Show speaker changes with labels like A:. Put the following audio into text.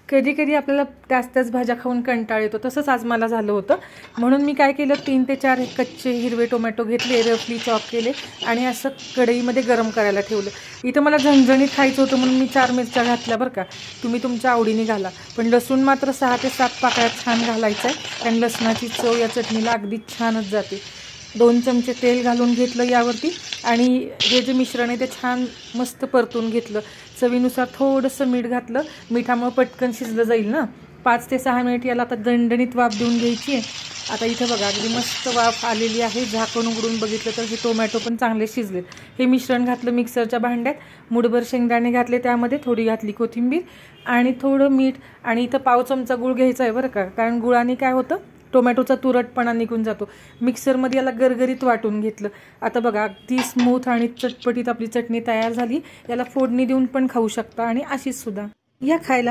A: कधी कधी आपल्याला त्याच भाज्या खाऊन कंटाळ येतो, तसंच आज मला झालं होतं. म्हणून मी काय केलं, 3 ते 4 कच्चे हिरवे टोमॅटो घेतले, रफली चॉप केले आणि असं कढईमध्ये गरम करायला ठेवलं. इथं मला झणझणीत खायचं होतं म्हणून मी 4 मिरच्या घातल्या बरं का. तुम्ही तुमच्या आवडीने घाला, पण लसूण मात्र 6 ते 7 पाकळ्या छान घालायचं आहे, कारण लसणाची चव या चटणीला अगदी छानच जाते. 2 चमचे तेल घालून घेतलं यावरती आणि हे जे मिश्रण आहे ते छान मस्त परतून घेतलं. चवीनुसार थोडंसं मीठ घातलं, मिठामुळे पटकन शिजलं जाईल ना. 5 ते 6 मिनिट याला आता दणदणीत वाफ देऊन घ्यायची आहे. आता इथं बघा अगदी मस्त वाफ आलेली आहे. झाकण उघडून बघितलं तर हे टोमॅटो पण चांगले शिजलेत. हे मिश्रण घातलं मिक्सरच्या भांड्यात, मुठभर शेंगदाणे घातले, त्यामध्ये थोडी घातली कोथिंबीर आणि थोडं मीठ आणि इथं पाव चमचा गूळ घ्यायचा आहे बरं का, कारण गुळाने काय होतं, टोमॅटोचा तुरटपणा निघून जातो. मिक्सरमध्ये याला गरगरीत वाटून घेतलं. आता बघा अगदी स्मूथ आणि चटपटीत आपली चटणी तयार झाली. याला फोडणी देऊन पण खाऊ शकता आणि अशीच सुद्धा या खायला.